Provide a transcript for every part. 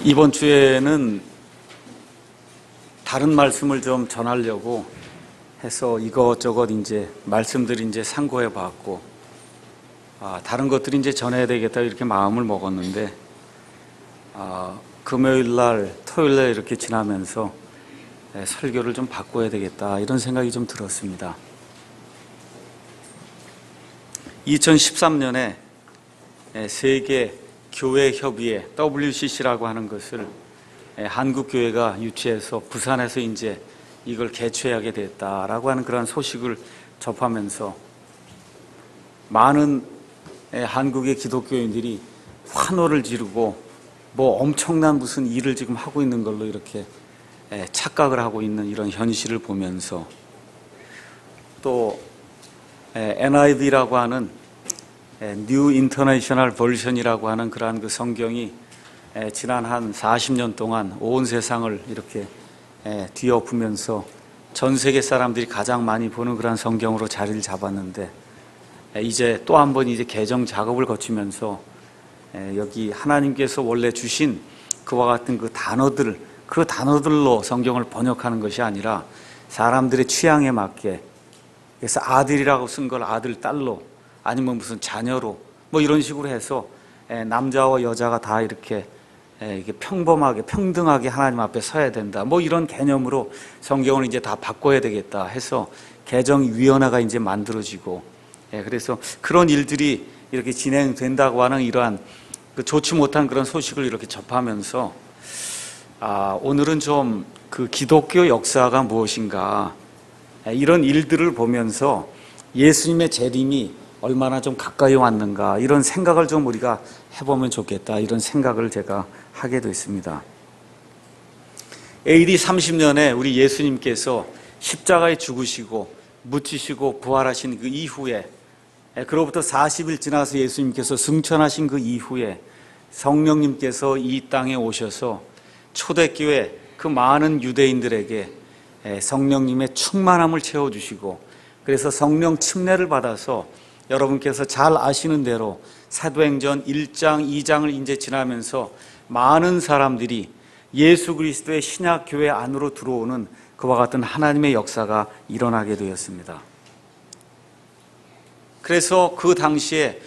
이번 주에는 다른 말씀을 좀 전하려고 해서 이것저것 이제 말씀들이 이제 상고해 봤고, 다른 것들이 이제 전해야 되겠다 이렇게 마음을 먹었는데, 금요일 날, 토요일 날 이렇게 지나면서 설교를 좀 바꿔야 되겠다 이런 생각이 좀 들었습니다. 2013년에 세계 교회 협의회 WCC라고 하는 것을 한국 교회가 유치해서 부산에서 이제 이걸 개최하게 됐다라고 하는 그런 소식을 접하면서 많은 한국의 기독교인들이 환호를 지르고 뭐 엄청난 무슨 일을 지금 하고 있는 걸로 이렇게 착각을 하고 있는 이런 현실을 보면서, 또 NIV라고 하는 New International Version이라고 하는 그러한 그 성경이 지난 한 40년 동안 온 세상을 이렇게 뒤엎으면서 전 세계 사람들이 가장 많이 보는 그런 성경으로 자리를 잡았는데, 이제 또 한 번 이제 개정 작업을 거치면서 여기 하나님께서 원래 주신 그와 같은 그 단어들로 성경을 번역하는 것이 아니라 사람들의 취향에 맞게, 그래서 아들이라고 쓴 걸 아들, 딸로, 아니면 무슨 자녀로 뭐 이런 식으로 해서 남자와 여자가 다 이렇게 평범하게 평등하게 하나님 앞에 서야 된다, 뭐 이런 개념으로 성경을 이제 다 바꿔야 되겠다 해서 개정위원회가 이제 만들어지고, 그래서 그런 일들이 이렇게 진행된다고 하는 이러한 좋지 못한 그런 소식을 이렇게 접하면서, 오늘은 좀 그 기독교 역사가 무엇인가, 이런 일들을 보면서 예수님의 재림이 얼마나 좀 가까이 왔는가, 이런 생각을 좀 우리가 해보면 좋겠다, 이런 생각을 제가 하게 됐습니다. AD 30년에 우리 예수님께서 십자가에 죽으시고 묻히시고 부활하신 그 이후에, 그로부터 40일 지나서 예수님께서 승천하신 그 이후에 성령님께서 이 땅에 오셔서 초대교회 그 많은 유대인들에게 성령님의 충만함을 채워주시고, 그래서 성령 침례를 받아서 여러분께서 잘 아시는 대로 사도행전 1장, 2장을 이제 지나면서 많은 사람들이 예수 그리스도의 신약 교회 안으로 들어오는 그와 같은 하나님의 역사가 일어나게 되었습니다. 그래서 그 당시에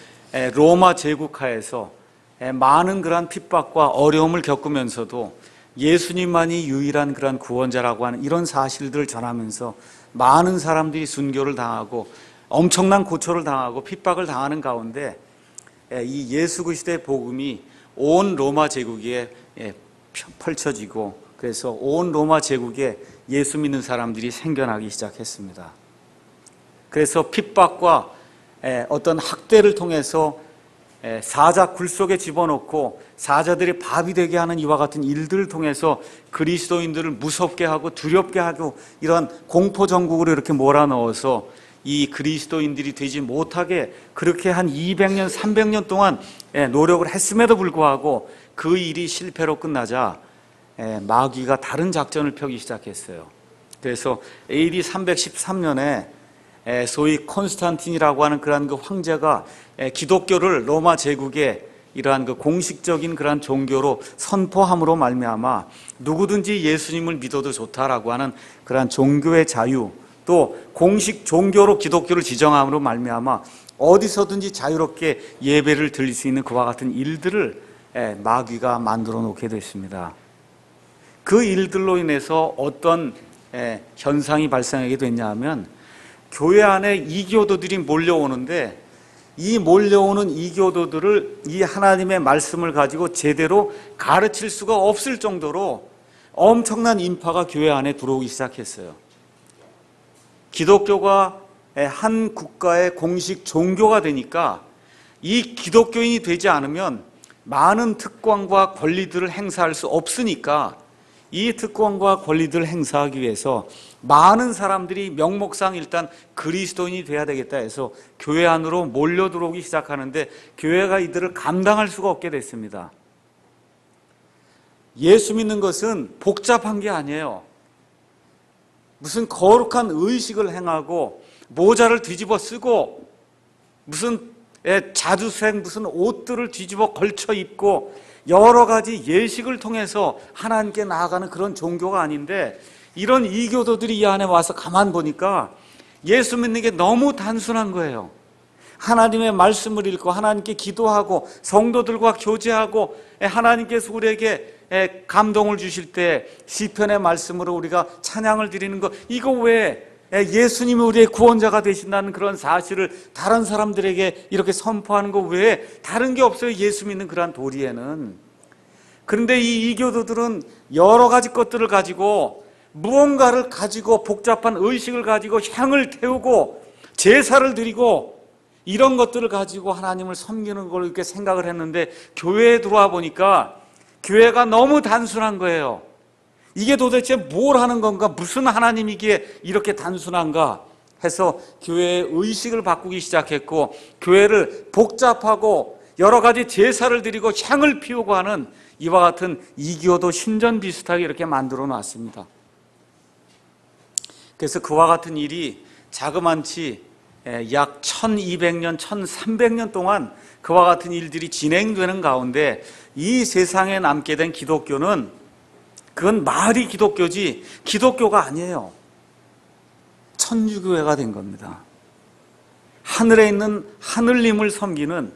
로마 제국하에서 많은 그러한 핍박과 어려움을 겪으면서도 예수님만이 유일한 그런 구원자라고 하는 이런 사실들을 전하면서 많은 사람들이 순교를 당하고 엄청난 고초를 당하고 핍박을 당하는 가운데, 이 예수 그리스도의 복음이 온 로마 제국에 펼쳐지고, 그래서 온 로마 제국에 예수 믿는 사람들이 생겨나기 시작했습니다. 그래서 핍박과 어떤 학대를 통해서 사자 굴 속에 집어넣고 사자들이 밥이 되게 하는 이와 같은 일들을 통해서 그리스도인들을 무섭게 하고 두렵게 하고 이런 공포정국으로 이렇게 몰아넣어서 이 그리스도인들이 되지 못하게 그렇게 한 200년, 300년 동안 노력을 했음에도 불구하고 그 일이 실패로 끝나자 마귀가 다른 작전을 펴기 시작했어요. 그래서 AD 313년에 소위 콘스탄틴이라고 하는 그러한 그 황제가 기독교를 로마 제국의 이러한 그 공식적인 그러한 종교로 선포함으로 말미암아 누구든지 예수님을 믿어도 좋다라고 하는 그러한 종교의 자유, 또 공식 종교로 기독교를 지정함으로 말미암아 어디서든지 자유롭게 예배를 드릴 수 있는 그와 같은 일들을 마귀가 만들어 놓게 됐습니다. 그 일들로 인해서 어떤 현상이 발생하게 됐냐 하면, 교회 안에 이교도들이 몰려오는데 이 몰려오는 이교도들을 이 하나님의 말씀을 가지고 제대로 가르칠 수가 없을 정도로 엄청난 인파가 교회 안에 들어오기 시작했어요. 기독교가 한 국가의 공식 종교가 되니까 이 기독교인이 되지 않으면 많은 특권과 권리들을 행사할 수 없으니까, 이 특권과 권리들을 행사하기 위해서 많은 사람들이 명목상 일단 그리스도인이 돼야 되겠다 해서 교회 안으로 몰려 들어오기 시작하는데, 교회가 이들을 감당할 수가 없게 됐습니다. 예수 믿는 것은 복잡한 게 아니에요. 무슨 거룩한 의식을 행하고 모자를 뒤집어 쓰고 무슨 자주색 무슨 옷들을 뒤집어 걸쳐 입고 여러 가지 예식을 통해서 하나님께 나아가는 그런 종교가 아닌데, 이런 이교도들이 이 안에 와서 가만 보니까 예수 믿는 게 너무 단순한 거예요. 하나님의 말씀을 읽고 하나님께 기도하고 성도들과 교제하고, 하나님께서 우리에게 감동을 주실 때 시편의 말씀으로 우리가 찬양을 드리는 거, 이거 왜 예수님이 우리의 구원자가 되신다는 그런 사실을 다른 사람들에게 이렇게 선포하는 거 왜 다른 게 없어요, 예수 믿는 그러한 도리에는. 그런데 이 이교도들은 여러 가지 것들을 가지고, 무언가를 가지고, 복잡한 의식을 가지고 향을 태우고 제사를 드리고 이런 것들을 가지고 하나님을 섬기는 걸 이렇게 생각을 했는데, 교회에 들어와 보니까 교회가 너무 단순한 거예요. 이게 도대체 뭘 하는 건가? 무슨 하나님이기에 이렇게 단순한가? 해서 교회의 의식을 바꾸기 시작했고, 교회를 복잡하고 여러 가지 제사를 드리고 향을 피우고 하는 이와 같은 이교도 신전 비슷하게 이렇게 만들어 놨습니다. 그래서 그와 같은 일이 자그만치 약 1200년, 1300년 동안 그와 같은 일들이 진행되는 가운데, 이 세상에 남게 된 기독교는, 그건 말이 기독교지 기독교가 아니에요. 천주교회가 된 겁니다. 하늘에 있는 하늘님을 섬기는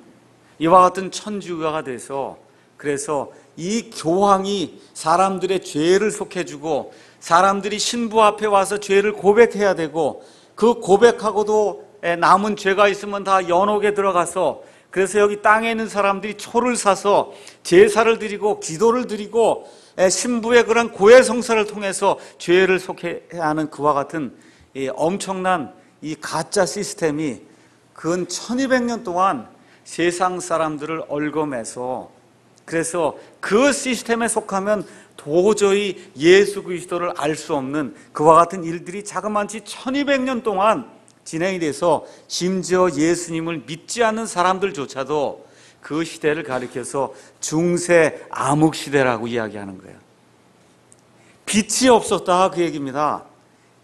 이와 같은 천주교가 돼서, 그래서 이 교황이 사람들의 죄를 속해주고, 사람들이 신부 앞에 와서 죄를 고백해야 되고, 그 고백하고도 남은 죄가 있으면 다 연옥에 들어가서, 그래서 여기 땅에 있는 사람들이 초를 사서 제사를 드리고 기도를 드리고 신부의 그런 고해성사를 통해서 죄를 속해야 하는 그와 같은 엄청난 이 가짜 시스템이 근 1200년 동안 세상 사람들을 얽어매서, 그래서 그 시스템에 속하면 도저히 예수 그리스도를 알 수 없는 그와 같은 일들이 자그마치 1200년 동안 진행이 돼서, 심지어 예수님을 믿지 않는 사람들조차도 그 시대를 가리켜서 중세 암흑 시대라고 이야기하는 거예요. 빛이 없었다, 그 얘기입니다.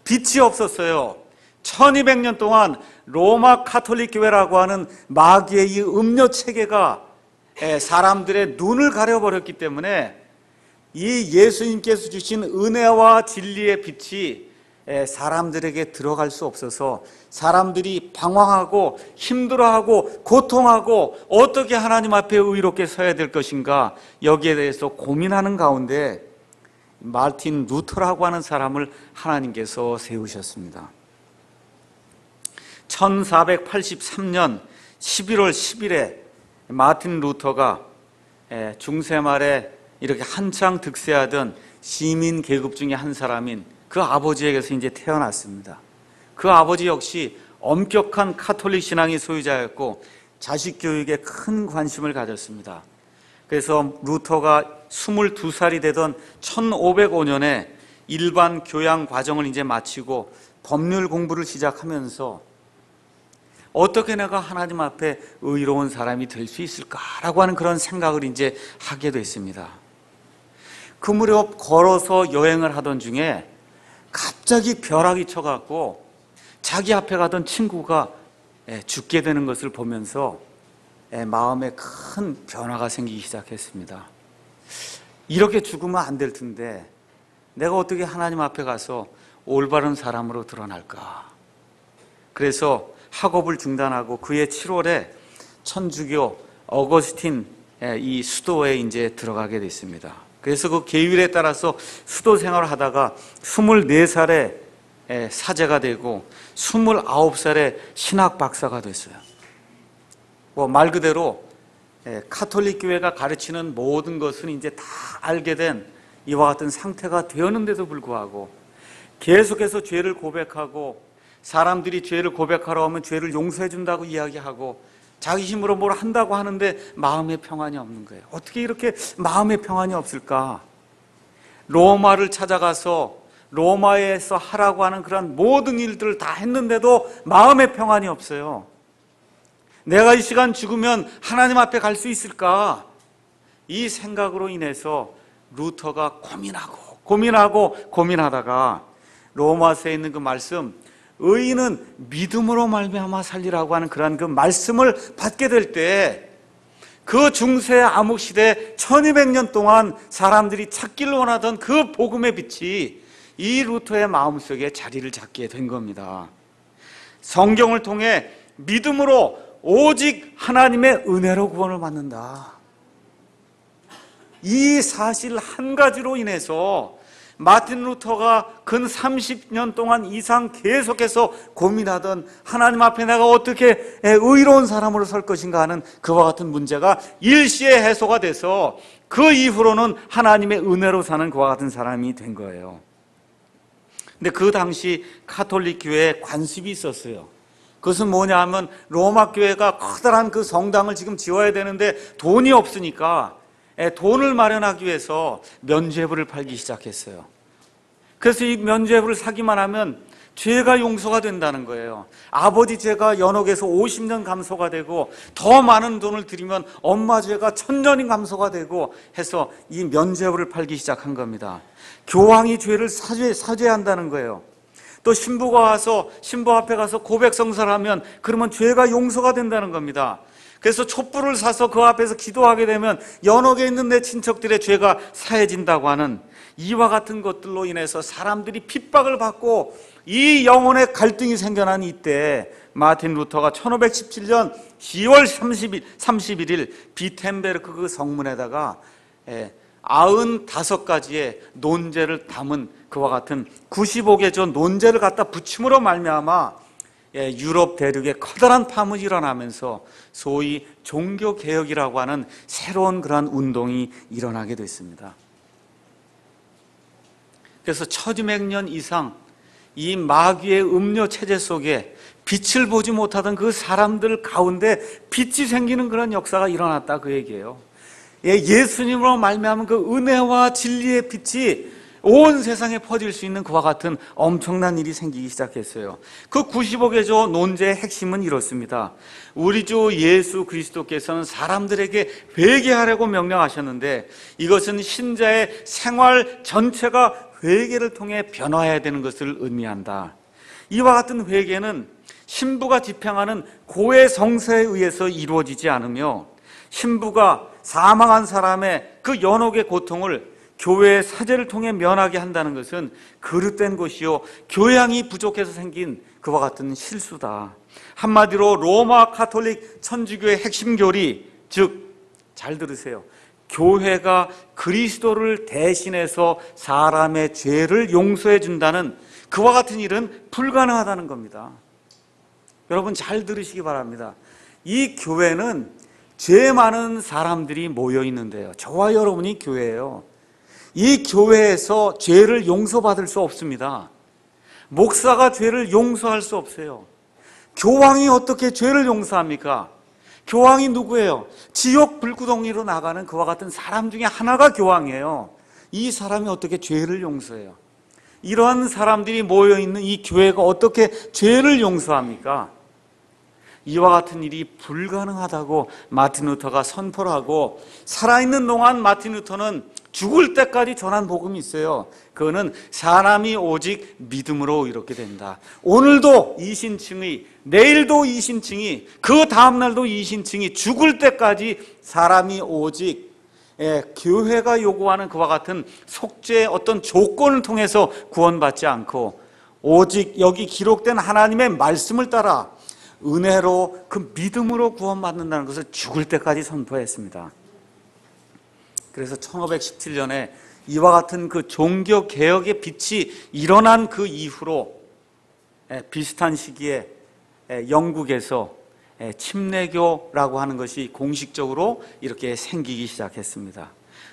빛이 없었어요. 1200년 동안 로마 카톨릭 교회라고 하는 마귀의 이 음료 체계가 사람들의 눈을 가려버렸기 때문에, 이 예수님께서 주신 은혜와 진리의 빛이 사람들에게 들어갈 수 없어서 사람들이 방황하고 힘들어하고 고통하고 어떻게 하나님 앞에 의롭게 서야 될 것인가, 여기에 대해서 고민하는 가운데 마르틴 루터라고 하는 사람을 하나님께서 세우셨습니다. 1483년 11월 10일에 마르틴 루터가 중세 말에 이렇게 한창 득세하던 시민 계급 중에 한 사람인 그 아버지에게서 이제 태어났습니다. 그 아버지 역시 엄격한 카톨릭 신앙의 소유자였고 자식 교육에 큰 관심을 가졌습니다. 그래서 루터가 22살이 되던 1505년에 일반 교양 과정을 이제 마치고 법률 공부를 시작하면서, 어떻게 내가 하나님 앞에 의로운 사람이 될 수 있을까라고 하는 그런 생각을 이제 하게 됐습니다. 그 무렵 걸어서 여행을 하던 중에 갑자기 벼락이 쳐갖고 자기 앞에 가던 친구가 죽게 되는 것을 보면서 마음에 큰 변화가 생기기 시작했습니다. 이렇게 죽으면 안 될 텐데 내가 어떻게 하나님 앞에 가서 올바른 사람으로 드러날까? 그래서 학업을 중단하고 그해 7월에 천주교 어거스틴 이 수도에 이제 들어가게 됐습니다. 그래서 그 계율에 따라서 수도 생활을 하다가 24살에 사제가 되고 29살에 신학 박사가 됐어요. 말 그대로 카톨릭 교회가 가르치는 모든 것은 이제 다 알게 된 이와 같은 상태가 되었는데도 불구하고 계속해서 죄를 고백하고, 사람들이 죄를 고백하러 오면 죄를 용서해 준다고 이야기하고 자기 힘으로 뭘 한다고 하는데 마음의 평안이 없는 거예요. 어떻게 이렇게 마음의 평안이 없을까? 로마를 찾아가서 로마에서 하라고 하는 그런 모든 일들을 다 했는데도 마음의 평안이 없어요. 내가 이 시간 죽으면 하나님 앞에 갈 수 있을까? 이 생각으로 인해서 루터가 고민하다가 로마서에 있는 그 말씀, 의인은 믿음으로 말미암아 살리라고 하는 그러한 그 말씀을 받게 될 때, 그 중세 암흑 시대 1200년 동안 사람들이 찾기를 원하던 그 복음의 빛이 이 루터의 마음속에 자리를 잡게 된 겁니다. 성경을 통해 믿음으로 오직 하나님의 은혜로 구원을 받는다. 이 사실 한 가지로 인해서 마틴 루터가 근 30년 동안 이상 계속해서 고민하던 하나님 앞에 내가 어떻게 의로운 사람으로 설 것인가 하는 그와 같은 문제가 일시에 해소가 돼서 그 이후로는 하나님의 은혜로 사는 그와 같은 사람이 된 거예요. 근데 그 당시 가톨릭 교회에 관습이 있었어요. 그것은 뭐냐 하면 로마 교회가 커다란 그 성당을 지금 지어야 되는데 돈이 없으니까 돈을 마련하기 위해서 면죄부를 팔기 시작했어요. 그래서 이 면죄부를 사기만 하면 죄가 용서가 된다는 거예요. 아버지 죄가 연옥에서 50년 감소가 되고 더 많은 돈을 들이면 엄마 죄가 1000년이 감소가 되고 해서 이 면죄부를 팔기 시작한 겁니다. 교황이 죄를 사죄한다는 거예요. 또 신부가 와서 신부 앞에 가서 고백성사를 하면 그러면 죄가 용서가 된다는 겁니다. 그래서 촛불을 사서 그 앞에서 기도하게 되면 연옥에 있는 내 친척들의 죄가 사해진다고 하는 이와 같은 것들로 인해서 사람들이 핍박을 받고 이 영혼의 갈등이 생겨난 이때 마틴 루터가 1517년 10월 31일 비텐베르크 그 성문에다가 95가지의 논제를 담은 그와 같은 95개조 논제를 갖다 붙임으로 말미암아 유럽 대륙에 커다란 파문이 일어나면서 소위 종교개혁이라고 하는 새로운 그런 운동이 일어나게 됐습니다. 그래서 1200년 이상 이 마귀의 음료 체제 속에 빛을 보지 못하던 그 사람들 가운데 빛이 생기는 그런 역사가 일어났다 그 얘기예요. 예수님으로 말미암은 그 은혜와 진리의 빛이 온 세상에 퍼질 수 있는 그와 같은 엄청난 일이 생기기 시작했어요. 그 95개조 논제의 핵심은 이렇습니다. 우리 주 예수 그리스도께서는 사람들에게 회개하라고 명령하셨는데 이것은 신자의 생활 전체가 회개를 통해 변화해야 되는 것을 의미한다. 이와 같은 회개는 신부가 집행하는 고해 성사에 의해서 이루어지지 않으며 신부가 사망한 사람의 그 연옥의 고통을 교회의 사제를 통해 면하게 한다는 것은 그릇된 것이요 교양이 부족해서 생긴 그와 같은 실수다. 한마디로 로마 가톨릭 천주교의 핵심 교리, 즉 잘 들으세요. 교회가 그리스도를 대신해서 사람의 죄를 용서해 준다는 그와 같은 일은 불가능하다는 겁니다. 여러분 잘 들으시기 바랍니다. 이 교회는 죄 많은 사람들이 모여 있는데요. 저와 여러분이 교회예요. 이 교회에서 죄를 용서받을 수 없습니다. 목사가 죄를 용서할 수 없어요. 교황이 어떻게 죄를 용서합니까? 교황이 누구예요? 지옥 불구덩이로 나가는 그와 같은 사람 중에 하나가 교황이에요. 이 사람이 어떻게 죄를 용서해요? 이러한 사람들이 모여있는 이 교회가 어떻게 죄를 용서합니까? 이와 같은 일이 불가능하다고 마틴 루터가 선포를 하고 살아있는 동안 마틴 루터는 죽을 때까지 전한 복음이 있어요. 그거는 사람이 오직 믿음으로 이렇게 된다. 오늘도 이신층이, 내일도 이신층이, 그 다음날도 이신층이 죽을 때까지 사람이 오직 교회가 요구하는 그와 같은 속죄의 어떤 조건을 통해서 구원받지 않고 오직 여기 기록된 하나님의 말씀을 따라 은혜로 그 믿음으로 구원받는다는 것을 죽을 때까지 선포했습니다. 그래서 1517년에 이와 같은 그 종교개혁의 빛이 일어난 그 이후로 비슷한 시기에 영국에서 침례교라고 하는 것이 공식적으로 이렇게 생기기 시작했습니다.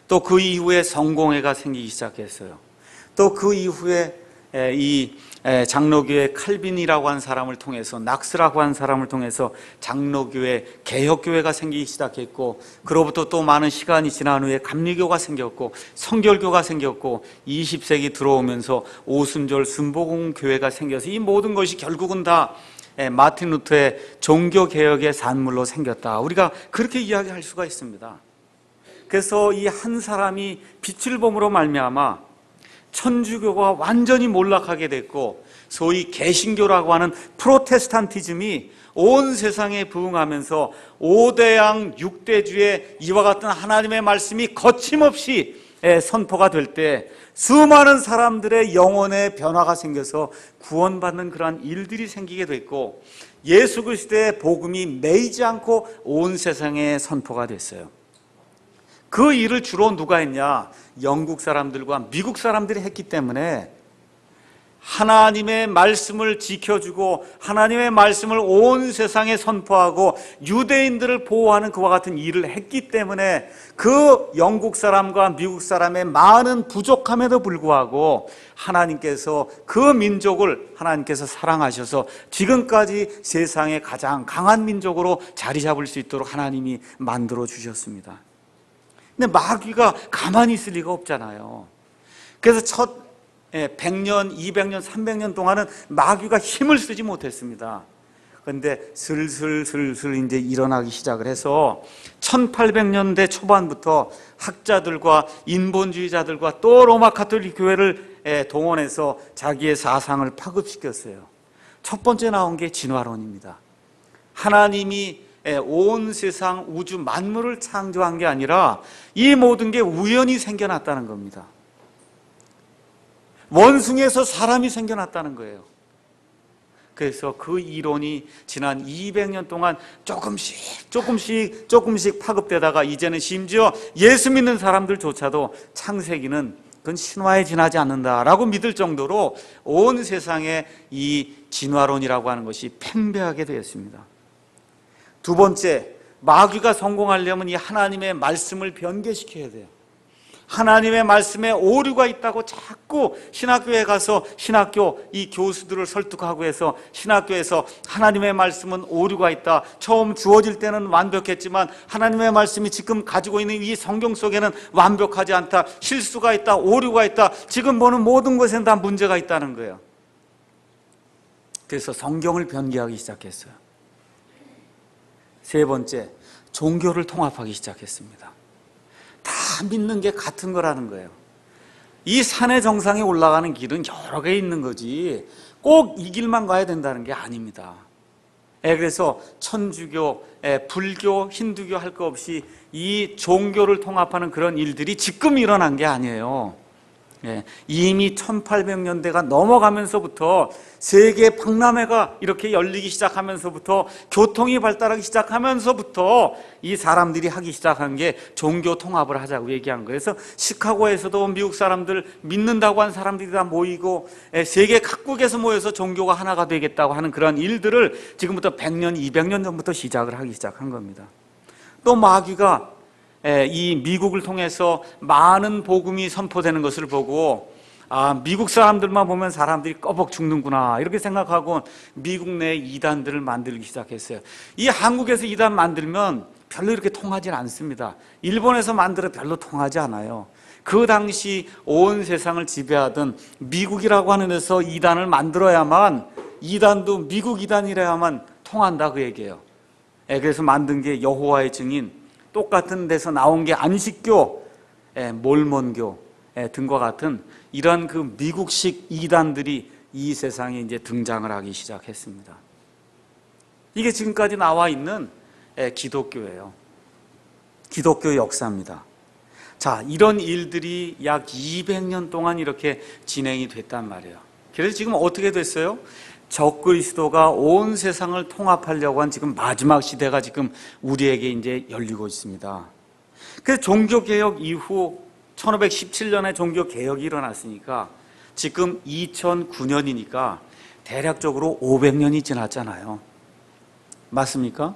또 그 이후에 성공회가 생기기 시작했어요. 또 그 이후에 이 장로교회 칼빈이라고 한 사람을 통해서, 낙스라고 한 사람을 통해서 장로교회, 개혁교회가 생기기 시작했고, 그로부터 또 많은 시간이 지난 후에 감리교가 생겼고, 성결교가 생겼고, 20세기 들어오면서 오순절 순복음교회가 생겨서 이 모든 것이 결국은 다 마틴 루터의 종교개혁의 산물로 생겼다. 우리가 그렇게 이야기할 수가 있습니다. 그래서 이 한 사람이 빛을 봄으로 말미암아 천주교가 완전히 몰락하게 됐고 소위 개신교라고 하는 프로테스탄티즘이 온 세상에 부흥하면서 5대양 6대주의 이와 같은 하나님의 말씀이 거침없이 선포가 될 때 수많은 사람들의 영혼의 변화가 생겨서 구원받는 그러한 일들이 생기게 됐고, 예수 그리스도의 복음이 매이지 않고 온 세상에 선포가 됐어요. 그 일을 주로 누가 했냐? 영국 사람들과 미국 사람들이 했기 때문에 하나님의 말씀을 지켜주고 하나님의 말씀을 온 세상에 선포하고 유대인들을 보호하는 그와 같은 일을 했기 때문에 그 영국 사람과 미국 사람의 많은 부족함에도 불구하고 하나님께서 그 민족을 하나님께서 사랑하셔서 지금까지 세상의 가장 강한 민족으로 자리 잡을 수 있도록 하나님이 만들어 주셨습니다. 근데 마귀가 가만히 있을 리가 없잖아요. 그래서 첫 100년, 200년, 300년 동안은 마귀가 힘을 쓰지 못했습니다. 그런데 슬슬 이제 일어나기 시작을 해서 1800년대 초반부터 학자들과 인본주의자들과 또 로마 가톨릭 교회를 동원해서 자기의 사상을 파급시켰어요. 첫 번째 나온 게 진화론입니다. 하나님이 온 세상 우주 만물을 창조한 게 아니라 이 모든 게 우연히 생겨났다는 겁니다. 원숭이에서 사람이 생겨났다는 거예요. 그래서 그 이론이 지난 200년 동안 조금씩 파급되다가 이제는 심지어 예수 믿는 사람들조차도 창세기는 그건 신화에 지나지 않는다라고 믿을 정도로 온 세상에 이 진화론이라고 하는 것이 팽배하게 되었습니다. 두 번째, 마귀가 성공하려면 이 하나님의 말씀을 변개시켜야 돼요. 하나님의 말씀에 오류가 있다고 자꾸 신학교에 가서 신학교 이 교수들을 설득하고 해서 신학교에서 하나님의 말씀은 오류가 있다. 처음 주어질 때는 완벽했지만 하나님의 말씀이 지금 가지고 있는 이 성경 속에는 완벽하지 않다. 실수가 있다. 오류가 있다. 지금 보는 모든 것에는 다 문제가 있다는 거예요. 그래서 성경을 변개하기 시작했어요. 세 번째, 종교를 통합하기 시작했습니다. 다 믿는 게 같은 거라는 거예요. 이 산의 정상에 올라가는 길은 여러 개 있는 거지 꼭 이 길만 가야 된다는 게 아닙니다. 그래서 천주교, 불교, 힌두교 할 거 없이 이 종교를 통합하는 그런 일들이 지금 일어난 게 아니에요. 이미 1800년대가 넘어가면서부터 세계 박람회가 이렇게 열리기 시작하면서부터 교통이 발달하기 시작하면서부터 이 사람들이 하기 시작한 게 종교 통합을 하자고 얘기한 거예요. 그래서 시카고에서도 미국 사람들 믿는다고 한 사람들이 다 모이고 세계 각국에서 모여서 종교가 하나가 되겠다고 하는 그런 일들을 지금부터 100년, 200년 전부터 시작을 하기 시작한 겁니다. 또 마귀가 이 미국을 통해서 많은 복음이 선포되는 것을 보고 미국 사람들만 보면 사람들이 꺼벅 죽는구나 이렇게 생각하고 미국 내 이단들을 만들기 시작했어요. 이 한국에서 이단 만들면 별로 이렇게 통하지 않습니다. 일본에서 만들어 별로 통하지 않아요. 그 당시 온 세상을 지배하던 미국이라고 하는 데서 이단을 만들어야만, 이단도 미국 이단이라야만 통한다 그 얘기예요. 그래서 만든 게 여호와의 증인, 똑같은 데서 나온 게 안식교, 몰몬교 등과 같은 이런 그 미국식 이단들이 이 세상에 이제 등장을 하기 시작했습니다. 이게 지금까지 나와 있는 기독교예요. 기독교 역사입니다. 자, 이런 일들이 약 200년 동안 이렇게 진행이 됐단 말이에요. 그래서 지금 어떻게 됐어요? 적그리스도가 온 세상을 통합하려고 한 지금 마지막 시대가 지금 우리에게 이제 열리고 있습니다. 그래서 종교개혁 이후 1517년에 종교개혁이 일어났으니까 지금 2009년이니까 대략적으로 500년이 지났잖아요. 맞습니까?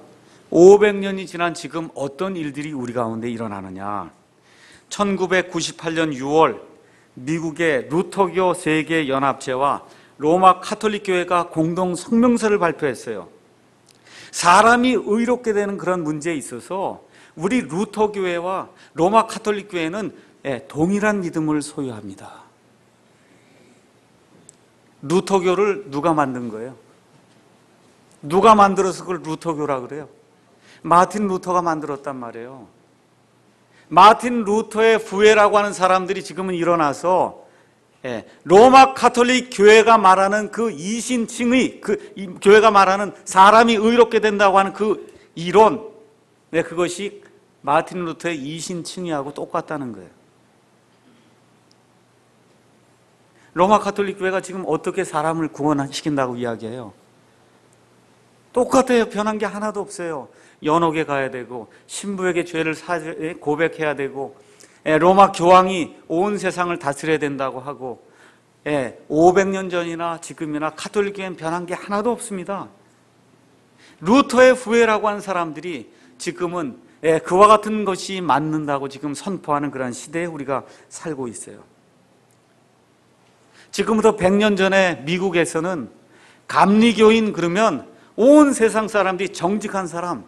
500년이 지난 지금 어떤 일들이 우리 가운데 일어나느냐. 1998년 6월 미국의 루터교 세계연합체와 로마 가톨릭 교회가 공동 성명서를 발표했어요. 사람이 의롭게 되는 그런 문제에 있어서 우리 루터 교회와 로마 가톨릭 교회는 동일한 믿음을 소유합니다. 루터교를 누가 만든 거예요? 누가 만들어서 그걸 루터교라 그래요? 마틴 루터가 만들었단 말이에요. 마틴 루터의 후예라고 하는 사람들이 지금은 일어나서 로마 가톨릭 교회가 말하는 그 이신칭의, 이 교회가 말하는 사람이 의롭게 된다고 하는 그 이론, 그것이 마틴 루터의 이신칭의하고 똑같다는 거예요. 로마 가톨릭 교회가 지금 어떻게 사람을 구원시킨다고 이야기해요? 똑같아요. 변한 게 하나도 없어요. 연옥에 가야 되고, 신부에게 죄를 고백해야 되고, 로마 교황이 온 세상을 다스려야 된다고 하고, 500년 전이나 지금이나 가톨릭 교회는 변한 게 하나도 없습니다. 루터의 후예라고 하는 사람들이 지금은 그와 같은 것이 맞는다고 지금 선포하는 그런 시대에 우리가 살고 있어요. 지금부터 100년 전에 미국에서는 감리교인 그러면 온 세상 사람들이 정직한 사람,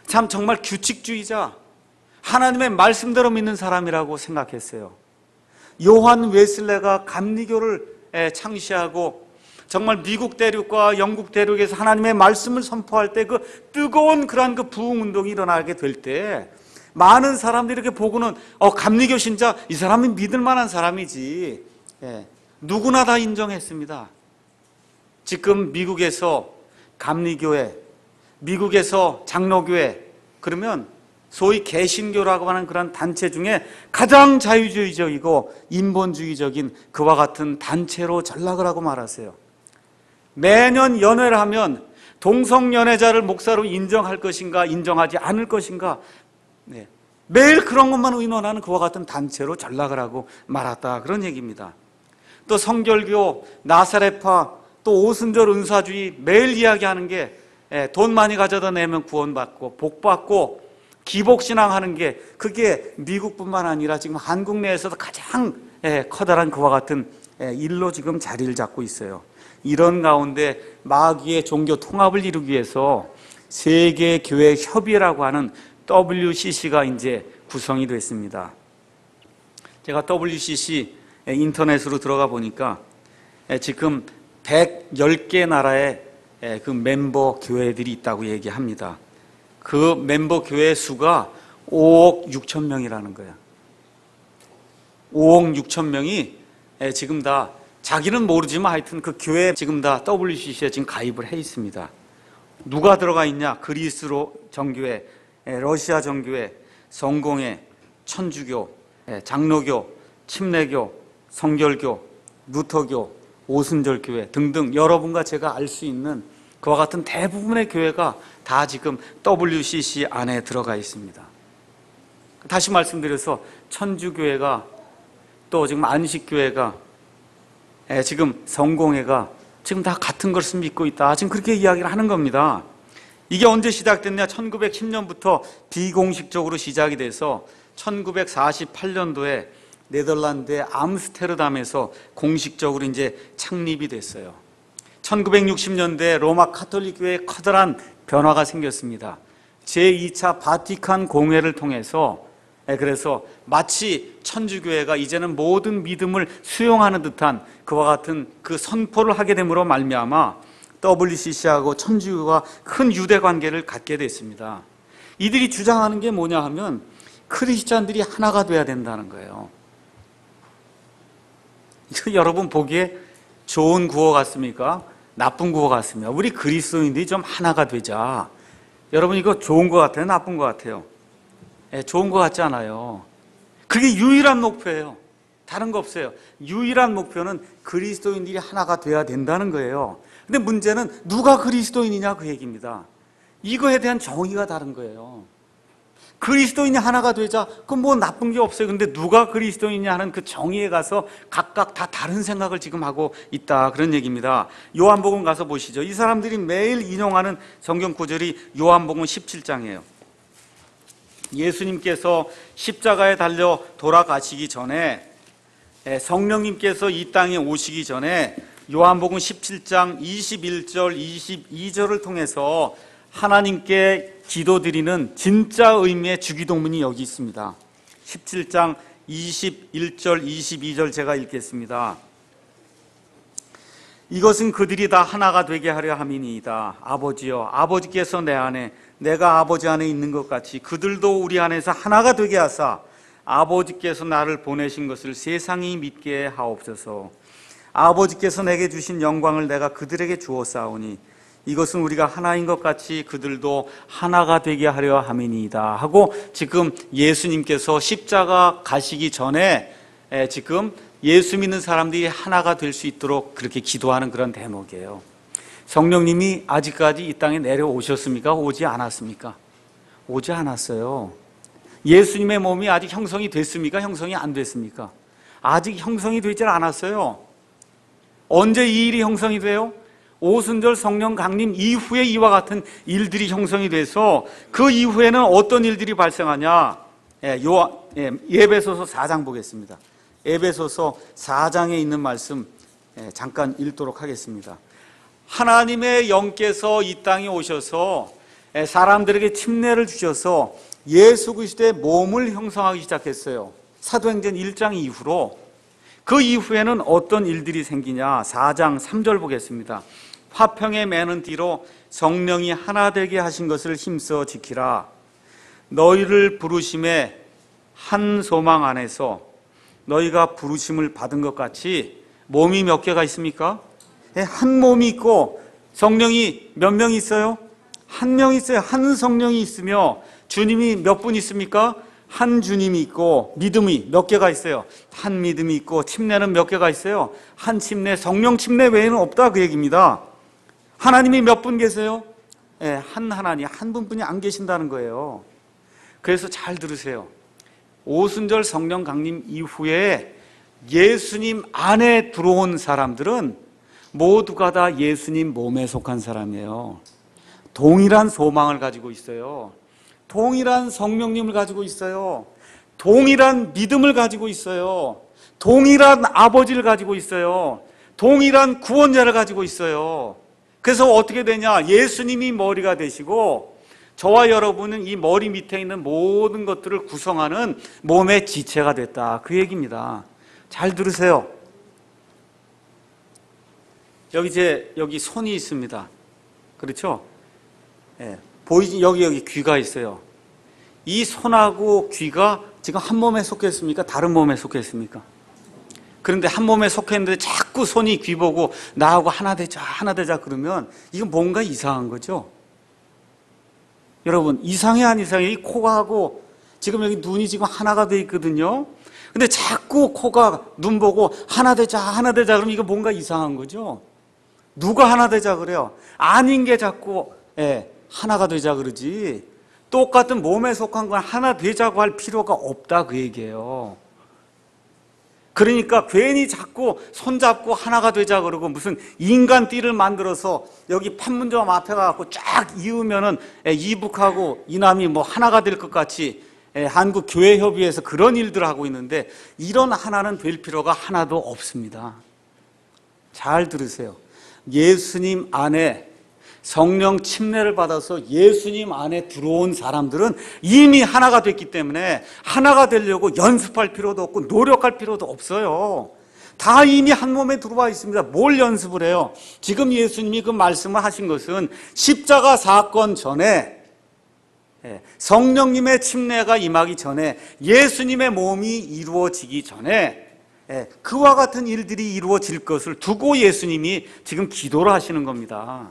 참 정말 규칙주의자, 하나님의 말씀대로 믿는 사람이라고 생각했어요. 요한 웨슬레가 감리교를 창시하고 정말 미국 대륙과 영국 대륙에서 하나님의 말씀을 선포할 때 그 뜨거운 그러한 그 부흥운동이 일어나게 될 때 많은 사람들이 이렇게 보고는 감리교 신자, 이 사람이 믿을 만한 사람이지, 누구나 다 인정했습니다. 지금 미국에서 감리교회, 미국에서 장로교회, 그러면 소위 개신교라고 하는 그런 단체 중에 가장 자유주의적이고 인본주의적인 그와 같은 단체로 전락을 하고 말았어요. 매년 연회를 하면 동성연애자를 목사로 인정할 것인가 인정하지 않을 것인가, 매일 그런 것만 의논하는 그와 같은 단체로 전락을 하고 말았다, 그런 얘기입니다. 또 성결교, 나사렛파, 또 오순절 은사주의, 매일 이야기하는 게 돈 많이 가져다 내면 구원받고 복받고 기복신앙하는 게, 그게 미국뿐만 아니라 지금 한국 내에서도 가장 커다란 그와 같은 일로 지금 자리를 잡고 있어요. 이런 가운데 마귀의 종교 통합을 이루기 위해서 세계교회협의회라고 하는 WCC가 이제 구성이 됐습니다. 제가 WCC 인터넷으로 들어가 보니까 지금 110개 나라의 그 멤버 교회들이 있다고 얘기합니다. 그 멤버 교회 수가 5억 6천 명이라는 거예요. 5억 6천 명이 지금 다, 자기는 모르지만 하여튼 그 교회에 지금 다 WCC에 지금 가입을 해 있습니다. 누가 들어가 있냐? 그리스로 정교회, 러시아 정교회, 성공회, 천주교, 장로교, 침례교, 성결교, 루터교, 오순절교회 등등 여러분과 제가 알 수 있는 그와 같은 대부분의 교회가 다 지금 WCC 안에 들어가 있습니다. 다시 말씀드려서 천주교회가, 또 지금 안식교회가, 지금 성공회가 지금 다 같은 것을 믿고 있다, 지금 그렇게 이야기를 하는 겁니다. 이게 언제 시작됐냐? 1910년부터 비공식적으로 시작이 돼서 1948년도에 네덜란드의 암스테르담에서 공식적으로 이제 창립이 됐어요. 1960년대 로마 가톨릭 교회에 커다란 변화가 생겼습니다. 제2차 바티칸 공회를 통해서, 그래서 마치 천주교회가 이제는 모든 믿음을 수용하는 듯한 그와 같은 그 선포를 하게 됨으로 말미암아 WCC하고 천주교가 큰 유대 관계를 갖게 됐습니다. 이들이 주장하는 게 뭐냐 하면 크리스찬들이 하나가 돼야 된다는 거예요. 이거 여러분 보기에 좋은 구호 같습니까? 나쁜 구호 같습니다. 우리 그리스도인들이 좀 하나가 되자. 여러분 이거 좋은 것 같아요? 나쁜 것 같아요? 좋은 것 같지 않아요? 그게 유일한 목표예요. 다른 거 없어요. 유일한 목표는 그리스도인들이 하나가 돼야 된다는 거예요. 근데 문제는 누가 그리스도인이냐, 그 얘기입니다. 이거에 대한 정의가 다른 거예요. 그리스도인이 하나가 되자, 그건 뭐 나쁜 게 없어요. 근데 누가 그리스도인이냐 하는 그 정의에 가서 각각 다 다른 생각을 지금 하고 있다, 그런 얘기입니다. 요한복음 가서 보시죠. 이 사람들이 매일 인용하는 성경 구절이 요한복음 17장이에요. 예수님께서 십자가에 달려 돌아가시기 전에, 성령님께서 이 땅에 오시기 전에 요한복음 17장 21절 22절을 통해서 하나님께 기도드리는 진짜 의미의 주기도문이 여기 있습니다. 17장 21절 22절 제가 읽겠습니다. 이것은 그들이 다 하나가 되게 하려 함이니이다. 아버지여, 아버지께서 내 안에, 내가 아버지 안에 있는 것 같이 그들도 우리 안에서 하나가 되게 하사 아버지께서 나를 보내신 것을 세상이 믿게 하옵소서. 아버지께서 내게 주신 영광을 내가 그들에게 주었사오니 이것은 우리가 하나인 것 같이 그들도 하나가 되게 하려 함이니이다 하고, 지금 예수님께서 십자가 가시기 전에 지금 예수 믿는 사람들이 하나가 될 수 있도록 그렇게 기도하는 그런 대목이에요. 성령님이 아직까지 이 땅에 내려오셨습니까? 오지 않았습니까? 오지 않았어요. 예수님의 몸이 아직 형성이 됐습니까? 형성이 안 됐습니까? 아직 형성이 되질 않았어요. 언제 이 일이 형성이 돼요? 오순절 성령 강림 이후에 이와 같은 일들이 형성이 돼서, 그 이후에는 어떤 일들이 발생하냐? 에베소서 4장 보겠습니다. 에베소서 4장에 있는 말씀 잠깐 읽도록 하겠습니다. 하나님의 영께서 이 땅에 오셔서 사람들에게 침례를 주셔서 예수 그리스도의 몸을 형성하기 시작했어요. 사도행전 1장 이후로. 그 이후에는 어떤 일들이 생기냐? 4장 3절 보겠습니다. 화평에 매는 뒤로 성령이 하나 되게 하신 것을 힘써 지키라. 너희를 부르심에 한 소망 안에서 너희가 부르심을 받은 것 같이, 몸이 몇 개가 있습니까? 한 몸이 있고 성령이 몇 명 있어요? 한 명 있어요. 한 성령이 있으며 주님이 몇 분 있습니까? 한 주님이 있고, 믿음이 몇 개가 있어요? 한 믿음이 있고, 침례는 몇 개가 있어요? 한 침례. 성령 침례 외에는 없다 그 얘기입니다. 하나님이 몇 분 계세요? 한 하나님, 한 분뿐이 안 계신다는 거예요. 그래서 잘 들으세요. 오순절 성령 강림 이후에 예수님 안에 들어온 사람들은 모두가 다 예수님 몸에 속한 사람이에요. 동일한 소망을 가지고 있어요. 동일한 성령님을 가지고 있어요. 동일한 믿음을 가지고 있어요. 동일한 아버지를 가지고 있어요. 동일한 구원자를 가지고 있어요. 그래서 어떻게 되냐? 예수님이 머리가 되시고 저와 여러분은 이 머리 밑에 있는 모든 것들을 구성하는 몸의 지체가 됐다 그 얘기입니다. 잘 들으세요. 여기 손이 있습니다. 그렇죠? 보이지? 여기 귀가 있어요. 이 손하고 귀가 지금 한 몸에 속했습니까? 다른 몸에 속했습니까? 그런데 한 몸에 속했는데 자꾸 손이 귀 보고 나하고 하나 되자 그러면 이건 뭔가 이상한 거죠. 여러분, 이상해 안 이상해? 이 코하고 지금 여기 눈이 지금 하나가 돼 있거든요. 근데 자꾸 코가 눈 보고 하나 되자 그러면 이거 뭔가 이상한 거죠. 누가 하나 되자 그래요? 아닌 게 자꾸 하나가 되자 그러지. 똑같은 몸에 속한 건 하나 되자고 할 필요가 없다 그 얘기예요. 그러니까 괜히 자꾸 손잡고 하나가 되자 그러고 무슨 인간 띠를 만들어서 여기 판문점 앞에 가서 쫙 이으면은 이북하고 이남이 뭐 하나가 될 것 같이 한국교회협의회에서 그런 일들을 하고 있는데, 이런 하나는 될 필요가 하나도 없습니다. 잘 들으세요. 예수님 안에 성령 침례를 받아서 예수님 안에 들어온 사람들은 이미 하나가 됐기 때문에 하나가 되려고 연습할 필요도 없고 노력할 필요도 없어요. 다 이미 한 몸에 들어와 있습니다. 뭘 연습을 해요? 지금 예수님이 그 말씀을 하신 것은 십자가 사건 전에, 성령님의 침례가 임하기 전에, 예수님의 몸이 이루어지기 전에 그와 같은 일들이 이루어질 것을 두고 예수님이 지금 기도를 하시는 겁니다.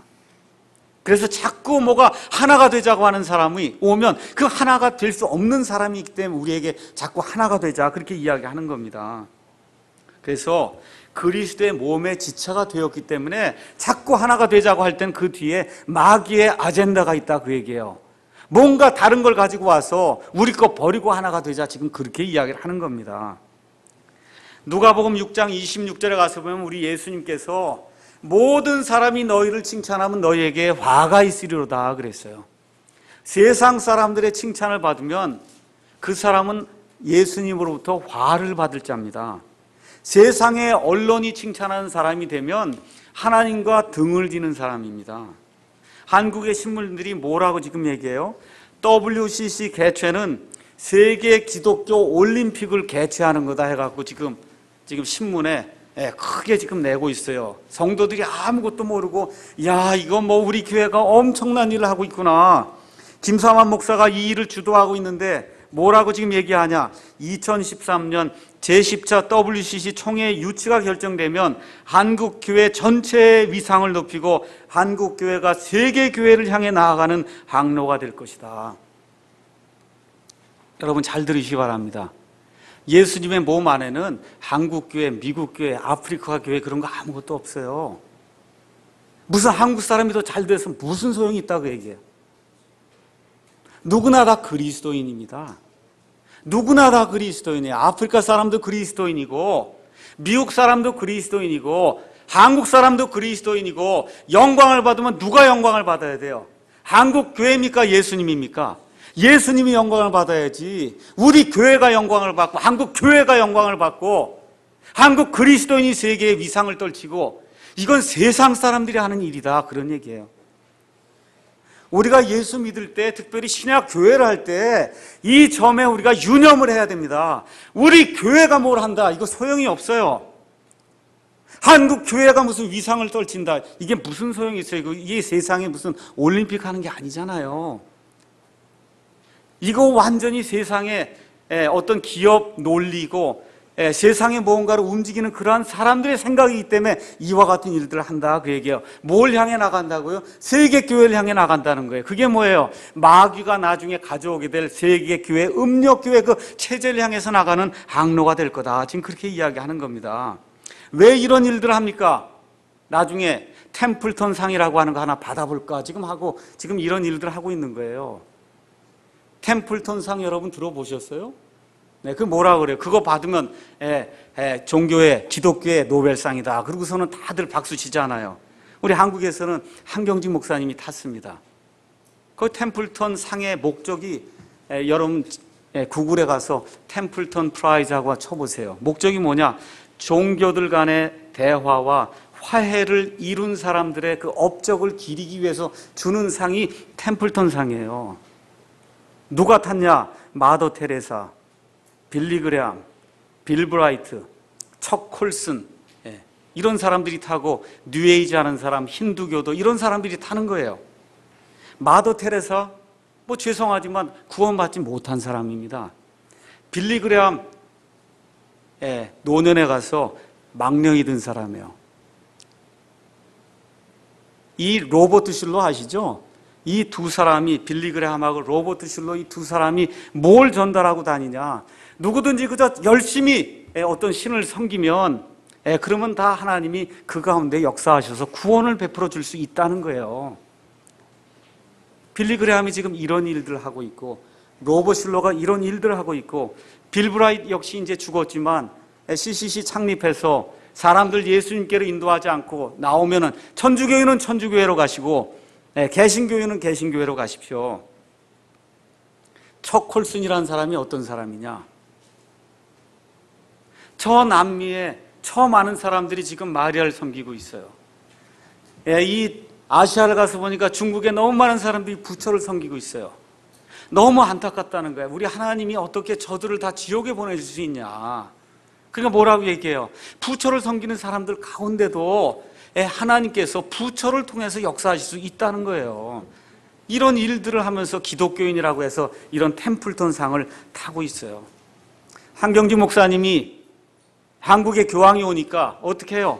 그래서 자꾸 뭐가 하나가 되자고 하는 사람이 오면 그 하나가 될 수 없는 사람이 있기 때문에 우리에게 자꾸 하나가 되자 그렇게 이야기하는 겁니다. 그래서 그리스도의 몸의 지체가 되었기 때문에 자꾸 하나가 되자고 할 땐 그 뒤에 마귀의 아젠다가 있다 그 얘기예요. 뭔가 다른 걸 가지고 와서 우리 거 버리고 하나가 되자, 지금 그렇게 이야기를 하는 겁니다. 누가복음 6장 26절에 가서 보면 우리 예수님께서 모든 사람이 너희를 칭찬하면 너희에게 화가 있으리로다 그랬어요. 세상 사람들의 칭찬을 받으면 그 사람은 예수님으로부터 화를 받을 자입니다. 세상의 언론이 칭찬하는 사람이 되면 하나님과 등을 지는 사람입니다. 한국의 신문들이 뭐라고 지금 얘기해요? WCC 개최는 세계 기독교 올림픽을 개최하는 거다 해갖고 지금 신문에 크게 지금 내고 있어요. 성도들이 아무것도 모르고, 야, 이거 뭐 우리 교회가 엄청난 일을 하고 있구나. 김삼환 목사가 이 일을 주도하고 있는데 뭐라고 지금 얘기하냐? 2013년 제10차 WCC 총회 유치가 결정되면 한국교회 전체의 위상을 높이고 한국교회가 세계교회를 향해 나아가는 항로가 될 것이다. 여러분 잘 들으시기 바랍니다. 예수님의 몸 안에는 한국교회, 미국교회, 아프리카 교회 그런 거 아무것도 없어요. 무슨 한국 사람이 더 잘 돼서 무슨 소용이 있다고 얘기해요. 누구나 다 그리스도인입니다. 누구나 다 그리스도인이에요. 아프리카 사람도 그리스도인이고 미국 사람도 그리스도인이고 한국 사람도 그리스도인이고 영광을 받으면 누가 영광을 받아야 돼요? 한국 교회입니까? 예수님입니까? 예수님이 영광을 받아야지. 우리 교회가 영광을 받고 한국 교회가 영광을 받고 한국 그리스도인이 세계의 위상을 떨치고 이건 세상 사람들이 하는 일이다. 그런 얘기예요. 우리가 예수 믿을 때, 특별히 신약 교회를 할 때 이 점에 우리가 유념을 해야 됩니다. 우리 교회가 뭘 한다, 이거 소용이 없어요. 한국 교회가 무슨 위상을 떨친다, 이게 무슨 소용이 있어요? 이게 세상에 무슨 올림픽 하는 게 아니잖아요. 이거 완전히 세상에 어떤 기업 논리고 세상에 무언가를 움직이는 그러한 사람들의 생각이기 때문에 이와 같은 일들을 한다, 그 얘기예요. 뭘 향해 나간다고요? 세계교회를 향해 나간다는 거예요. 그게 뭐예요? 마귀가 나중에 가져오게 될 세계교회, 음력교회 그 체제를 향해서 나가는 항로가 될 거다. 지금 그렇게 이야기하는 겁니다. 왜 이런 일들을 합니까? 나중에 템플턴 상이라고 하는 거 하나 받아볼까 지금 이런 일들을 하고 있는 거예요. 템플턴 상 여러분 들어보셨어요? 네, 그 뭐라 그래요? 그거 받으면 종교의 기독교의 노벨상이다. 그러고서는 다들 박수 치잖아요. 우리 한국에서는 한경직 목사님이 탔습니다. 그 템플턴 상의 목적이 여러분 구글에 가서 템플턴 프라이즈하고 쳐보세요. 목적이 뭐냐? 종교들 간의 대화와 화해를 이룬 사람들의 그 업적을 기리기 위해서 주는 상이 템플턴 상이에요. 누가 탔냐? 마더 테레사, 빌리 그레암, 빌 브라이트, 척 콜슨, 이런 사람들이 타고 뉴에이지 하는 사람, 힌두교도 이런 사람들이 타는 거예요. 마더 테레사, 뭐 죄송하지만 구원받지 못한 사람입니다. 빌리 그레암, 노년에 가서 망령이 든 사람이에요. 이 로버트 슐러 아시죠? 이 두 사람이, 빌리 그레함하고 로버트 슐러, 이 두 사람이 뭘 전달하고 다니냐? 누구든지 그저 열심히 어떤 신을 섬기면 그러면 다 하나님이 그 가운데 역사하셔서 구원을 베풀어 줄 수 있다는 거예요. 빌리 그레함이 지금 이런 일들을 하고 있고 로버트 슐러가 이런 일들을 하고 있고 빌 브라이트 역시 이제 죽었지만 CCC 창립해서 사람들 예수님께로 인도하지 않고 나오면은 천주교회는 천주교회로 가시고 개신교회는 개신교회로 가십시오. 척 콜슨이라는 사람이 어떤 사람이냐? 저 남미에 저 많은 사람들이 지금 마리아를 섬기고 있어요. 이 아시아를 가서 보니까 중국에 너무 많은 사람들이 부처를 섬기고 있어요. 너무 안타깝다는 거예요. 우리 하나님이 어떻게 저들을 다 지옥에 보내줄 수 있냐? 그러니까 뭐라고 얘기해요? 부처를 섬기는 사람들 가운데도 하나님께서 부처를 통해서 역사하실 수 있다는 거예요. 이런 일들을 하면서 기독교인이라고 해서 이런 템플턴 상을 타고 있어요. 한경직 목사님이 한국에 교황이 오니까 어떻게 해요?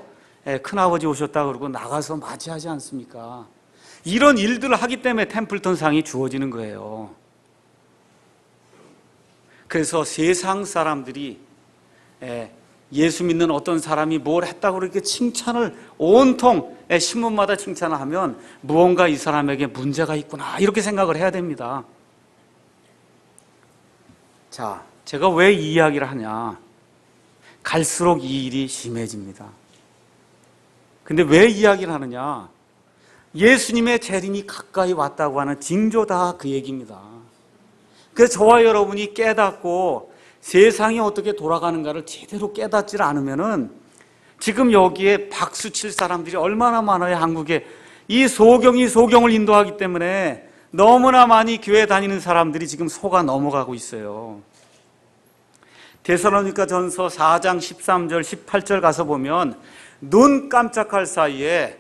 큰아버지 오셨다 그러고 나가서 맞이하지 않습니까? 이런 일들을 하기 때문에 템플턴 상이 주어지는 거예요. 그래서 세상 사람들이 예수 믿는 어떤 사람이 뭘 했다고 그렇게 칭찬을 온통 신문마다 칭찬을 하면 무언가 이 사람에게 문제가 있구나 이렇게 생각을 해야 됩니다. 자, 제가 왜 이 이야기를 하냐? 갈수록 이 일이 심해집니다. 근데 왜 이야기를 하느냐? 예수님의 재림이 가까이 왔다고 하는 징조다, 그 얘기입니다. 그래서 저와 여러분이 깨닫고 세상이 어떻게 돌아가는가를 제대로 깨닫지 않으면은 지금 여기에 박수 칠 사람들이 얼마나 많아요. 한국에 이 소경을 인도하기 때문에 너무나 많이 교회 다니는 사람들이 지금 속아 넘어가고 있어요. 데살로니가 전서 4장 13절 18절 가서 보면 눈 깜짝할 사이에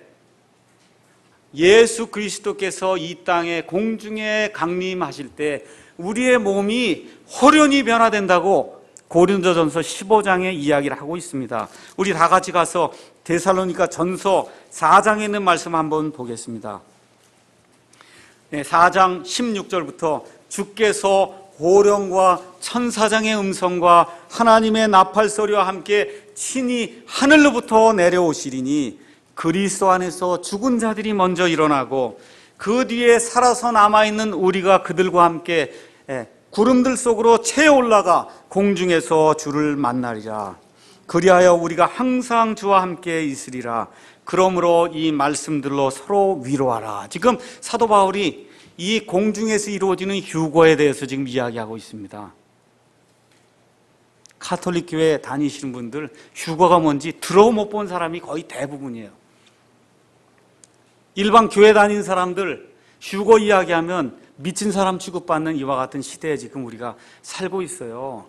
예수 그리스도께서 이 땅에 공중에 강림하실 때 우리의 몸이 홀연히 변화된다고 고린도전서 15장에 이야기를 하고 있습니다. 우리 다 같이 가서 데살로니가 전서 4장에 있는 말씀 한번 보겠습니다. 4장 16절부터 주께서 호령과 천사장의 음성과 하나님의 나팔소리와 함께 친히 하늘로부터 내려오시리니 그리스도 안에서 죽은 자들이 먼저 일어나고 그 뒤에 살아서 남아있는 우리가 그들과 함께 구름들 속으로 채 올라가 공중에서 주를 만나리라. 그리하여 우리가 항상 주와 함께 있으리라. 그러므로 이 말씀들로 서로 위로하라. 지금 사도 바울이 이 공중에서 이루어지는 휴거에 대해서 지금 이야기하고 있습니다. 카톨릭 교회 다니시는 분들 휴거가 뭔지 들어 못 본 사람이 거의 대부분이에요. 일반 교회 다니는 사람들 휴거 이야기하면 미친 사람 취급받는 이와 같은 시대에 지금 우리가 살고 있어요.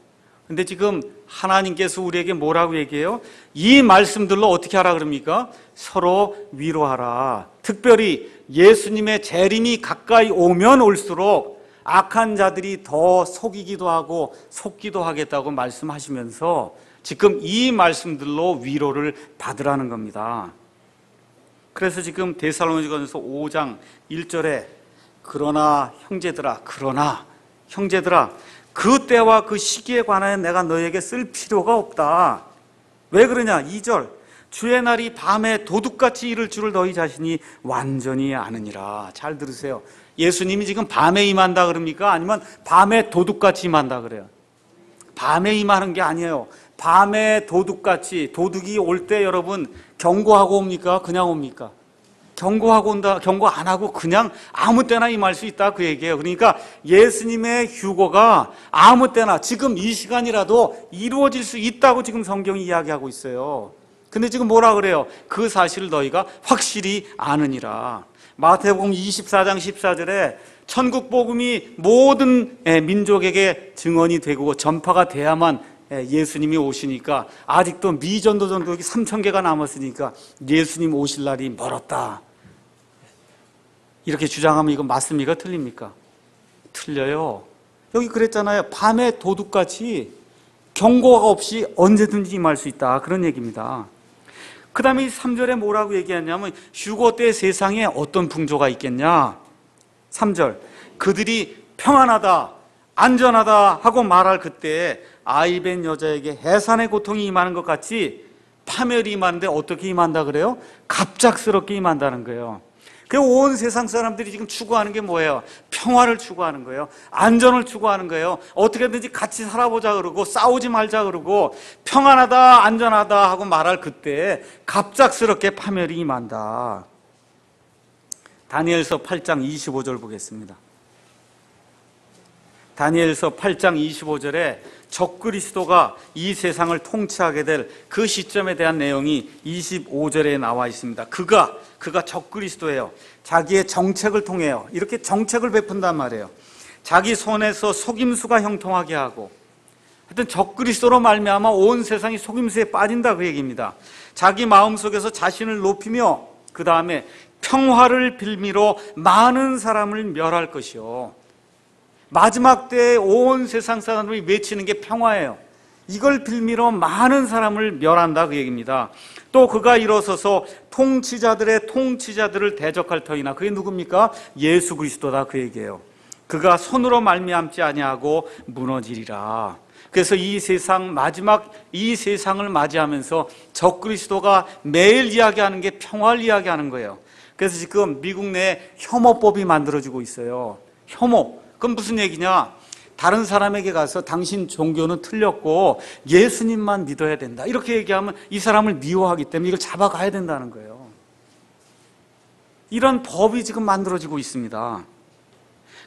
근데 지금 하나님께서 우리에게 뭐라고 얘기해요? 이 말씀들로 어떻게 하라 그럽니까? 서로 위로하라. 특별히 예수님의 재림이 가까이 오면 올수록 악한 자들이 더 속이기도 하고 속기도 하겠다고 말씀하시면서 지금 이 말씀들로 위로를 받으라는 겁니다. 그래서 지금 데살로니가전서 5장 1절에 그러나 형제들아 그 때와 그 시기에 관하여 내가 너에게 쓸 필요가 없다. 왜 그러냐? 2절 주의 날이 밤에 도둑같이 이를 줄을 너희 자신이 완전히 아느니라. 잘 들으세요. 예수님이 지금 밤에 임한다 그럽니까? 아니면 밤에 도둑같이 임한다 그래요? 밤에 임하는 게 아니에요. 밤에 도둑같이, 도둑이 올 때 여러분 경고하고 옵니까? 그냥 옵니까? 경고하고 온다, 경고 안 하고 그냥 아무 때나 임할 수 있다 그 얘기예요. 그러니까 예수님의 휴거가 아무 때나 지금 이 시간이라도 이루어질 수 있다고 지금 성경이 이야기하고 있어요. 근데 지금 뭐라 그래요? 그 사실을 너희가 확실히 아느니라. 마태복음 24장 14절에 천국 복음이 모든 민족에게 증언이 되고 전파가 돼야만 예수님이 오시니까 아직도 미전도전도역이 3,000개가 남았으니까 예수님 오실 날이 멀었다. 이렇게 주장하면 이거 맞습니까? 틀립니까? 틀려요. 여기 그랬잖아요. 밤에 도둑같이 경고가 없이 언제든지 임할 수 있다. 그런 얘기입니다. 그 다음에 3절에 뭐라고 얘기하냐면 휴거 때 세상에 어떤 풍조가 있겠냐? 3절 그들이 평안하다, 안전하다 하고 말할 그때에 아이벤 여자에게 해산의 고통이 임하는 것 같이 파멸이 임하는데 어떻게 임한다 그래요? 갑작스럽게 임한다는 거예요. 온 세상 사람들이 지금 추구하는 게 뭐예요? 평화를 추구하는 거예요. 안전을 추구하는 거예요. 어떻게든지 같이 살아보자 그러고 싸우지 말자 그러고 평안하다 안전하다 하고 말할 그때 갑작스럽게 파멸이 임한다. 다니엘서 8장 25절 보겠습니다. 다니엘서 8장 25절에 적그리스도가 이 세상을 통치하게 될 그 시점에 대한 내용이 25절에 나와 있습니다. 그가 적그리스도예요. 자기의 정책을 통해요. 이렇게 정책을 베푼단 말이에요. 자기 손에서 속임수가 형통하게 하고 하여튼 적그리스도로 말미암아 온 세상이 속임수에 빠진다 그 얘기입니다. 자기 마음속에서 자신을 높이며 그 다음에 평화를 빌미로 많은 사람을 멸할 것이요. 마지막 때에 온 세상 사람들이 외치는 게 평화예요. 이걸 빌미로 많은 사람을 멸한다 그 얘기입니다. 또 그가 일어서서 통치자들의 통치자들을 대적할 터이나 그게 누굽니까? 예수 그리스도다 그 얘기예요. 그가 손으로 말미암지 아니하고 무너지리라. 그래서 이 세상 마지막 이 세상을 맞이하면서 적그리스도가 매일 이야기하는 게 평화를 이야기하는 거예요. 그래서 지금 미국 내에 혐오법이 만들어지고 있어요. 혐오. 그건 무슨 얘기냐? 다른 사람에게 가서 당신 종교는 틀렸고 예수님만 믿어야 된다. 이렇게 얘기하면 이 사람을 미워하기 때문에 이걸 잡아가야 된다는 거예요. 이런 법이 지금 만들어지고 있습니다.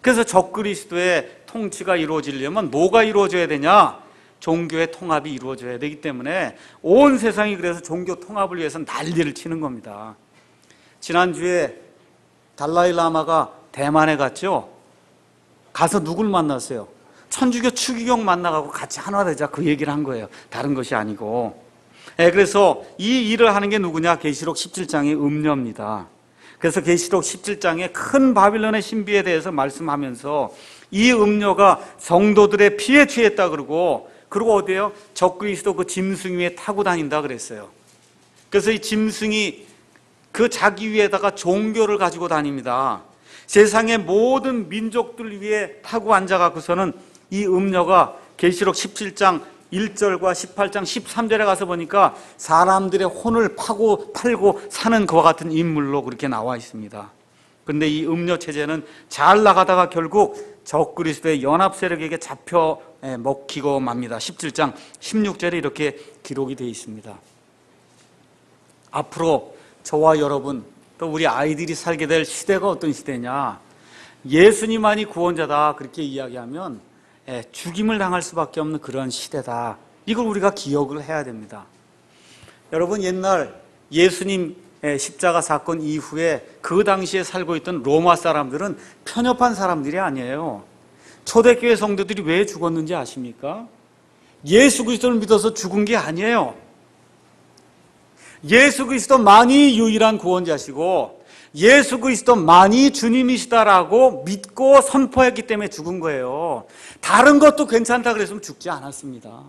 그래서 적그리스도의 통치가 이루어지려면 뭐가 이루어져야 되냐? 종교의 통합이 이루어져야 되기 때문에 온 세상이 그래서 종교 통합을 위해서 난리를 치는 겁니다. 지난주에 달라이라마가 대만에 갔죠? 가서 누굴 만났어요? 천주교 추기경 만나가고 같이 하나 되자 그 얘기를 한 거예요. 다른 것이 아니고. 그래서 이 일을 하는 게 누구냐? 계시록 17장의 음녀입니다. 그래서 계시록 17장에 큰 바빌론의 신비에 대해서 말씀하면서 이 음녀가 성도들의 피에 취했다 그러고 어디에요? 적그리스도 그 짐승 위에 타고 다닌다 그랬어요. 그래서 이 짐승이 그 자기 위에다가 종교를 가지고 다닙니다. 세상의 모든 민족들 위에 타고 앉아갖고서는 이 음녀가 계시록 17장 1절과 18장 13절에 가서 보니까 사람들의 혼을 팔고 사는 것과 같은 인물로 그렇게 나와 있습니다. 그런데 이 음녀 체제는 잘 나가다가 결국 적그리스도의 연합 세력에게 잡혀 먹히고 맙니다. 17장 16절에 이렇게 기록이 되어 있습니다. 앞으로 저와 여러분 또 우리 아이들이 살게 될 시대가 어떤 시대냐, 예수님만이 구원자다 그렇게 이야기하면 죽임을 당할 수밖에 없는 그런 시대다. 이걸 우리가 기억을 해야 됩니다. 여러분, 옛날 예수님 십자가 사건 이후에 그 당시에 살고 있던 로마 사람들은 편협한 사람들이 아니에요. 초대교회 성도들이 왜 죽었는지 아십니까? 예수 그리스도를 믿어서 죽은 게 아니에요. 예수 그리스도만이 유일한 구원자시고 예수 그리스도만이 주님이시다라고 믿고 선포했기 때문에 죽은 거예요. 다른 것도 괜찮다 그랬으면 죽지 않았습니다.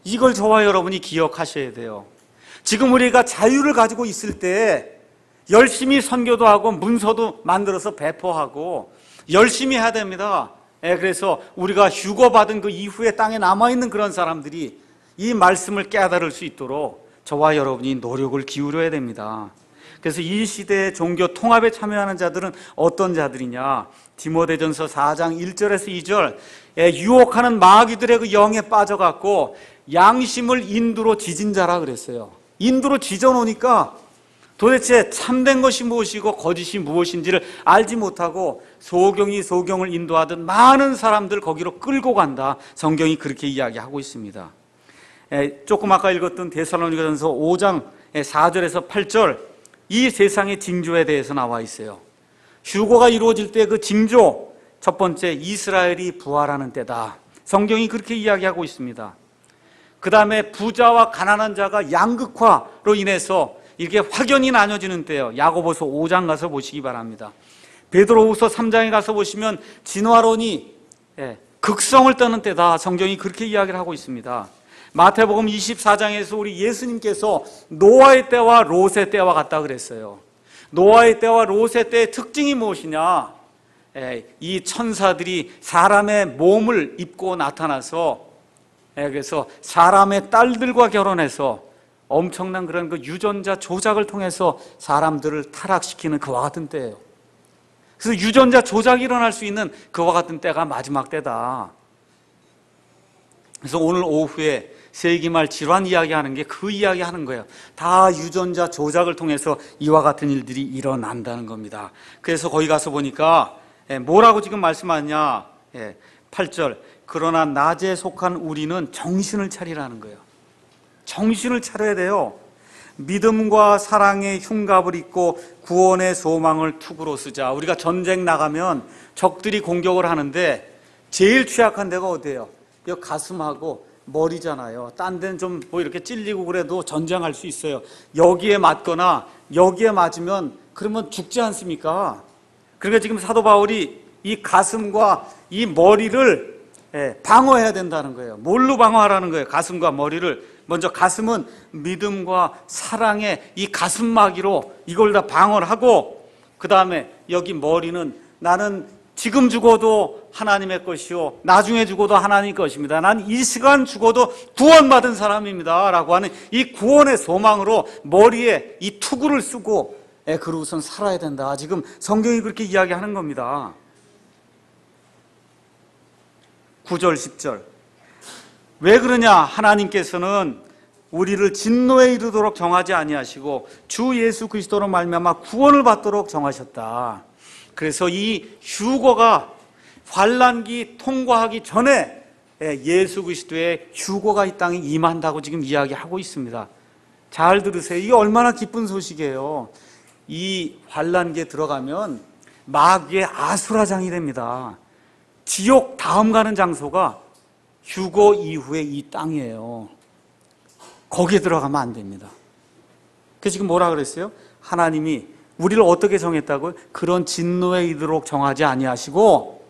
이걸 저와 여러분이 기억하셔야 돼요. 지금 우리가 자유를 가지고 있을 때 열심히 선교도 하고 문서도 만들어서 배포하고 열심히 해야 됩니다. 그래서 우리가 휴거받은 그 이후에 땅에 남아있는 그런 사람들이 이 말씀을 깨달을 수 있도록 저와 여러분이 노력을 기울여야 됩니다. 그래서 이 시대의 종교 통합에 참여하는 자들은 어떤 자들이냐, 디모데전서 4장 1절에서 2절, 유혹하는 마귀들의 그 영에 빠져갖고 양심을 인두로 지진 자라 그랬어요. 인두로 지져놓으니까 도대체 참된 것이 무엇이고 거짓이 무엇인지를 알지 못하고 소경이 소경을 인도하듯 많은 사람들 거기로 끌고 간다. 성경이 그렇게 이야기하고 있습니다. 조금 아까 읽었던 데살로니가전서 5장 4절에서 8절, 이 세상의 징조에 대해서 나와 있어요. 휴거가 이루어질 때 그 징조, 첫 번째, 이스라엘이 부활하는 때다. 성경이 그렇게 이야기하고 있습니다. 그 다음에 부자와 가난한 자가 양극화로 인해서 이렇게 확연히 나눠지는 때예요. 야고보서 5장 가서 보시기 바랍니다. 베드로후서 3장에 가서 보시면 진화론이 극성을 떠는 때다. 성경이 그렇게 이야기를 하고 있습니다. 마태복음 24장에서 우리 예수님께서 노아의 때와 롯의 때와 같다 그랬어요. 노아의 때와 롯의 때의 특징이 무엇이냐? 이 천사들이 사람의 몸을 입고 나타나서 그래서 사람의 딸들과 결혼해서 엄청난 그런 그 유전자 조작을 통해서 사람들을 타락시키는 그와 같은 때예요. 그래서 유전자 조작이 일어날 수 있는 그와 같은 때가 마지막 때다. 그래서 오늘 오후에 세기말 질환 이야기하는 게 그 이야기 하는 거예요. 다 유전자 조작을 통해서 이와 같은 일들이 일어난다는 겁니다. 그래서 거기 가서 보니까 뭐라고 지금 말씀하냐, 8절, 그러나 낮에 속한 우리는 정신을 차리라는 거예요. 정신을 차려야 돼요. 믿음과 사랑의 흉갑을 입고 구원의 소망을 투구로 쓰자. 우리가 전쟁 나가면 적들이 공격을 하는데 제일 취약한 데가 어디예요? 이 가슴하고 머리잖아요. 딴 데는 좀 뭐 이렇게 찔리고 그래도 전쟁할 수 있어요. 여기에 맞거나 여기에 맞으면 그러면 죽지 않습니까? 그러니까 지금 사도 바울이 이 가슴과 이 머리를 방어해야 된다는 거예요. 뭘로 방어하라는 거예요? 가슴과 머리를. 먼저 가슴은 믿음과 사랑의 이 가슴막이로 이걸 다 방어를 하고, 그 다음에 여기 머리는 나는 지금 죽어도 하나님의 것이요 나중에 죽어도 하나님의 것입니다. 난 이 시간 죽어도 구원받은 사람입니다 라고 하는 이 구원의 소망으로 머리에 이 투구를 쓰고 그러고선 살아야 된다. 지금 성경이 그렇게 이야기하는 겁니다. 9절 10절, 왜 그러냐? 하나님께서는 우리를 진노에 이르도록 정하지 아니하시고 주 예수 그리스도로 말미암아 구원을 받도록 정하셨다. 그래서 이 휴거가 환난기 통과하기 전에 예수 그리스도의 휴거가 이 땅에 임한다고 지금 이야기하고 있습니다. 잘 들으세요. 이게 얼마나 기쁜 소식이에요. 이 환난기에 들어가면 마귀의 아수라장이 됩니다. 지옥 다음 가는 장소가 휴거 이후에 이 땅이에요. 거기에 들어가면 안 됩니다. 그래서 지금 뭐라 그랬어요? 하나님이 우리를 어떻게 정했다고요? 그런 진노에 이르도록 정하지 아니하시고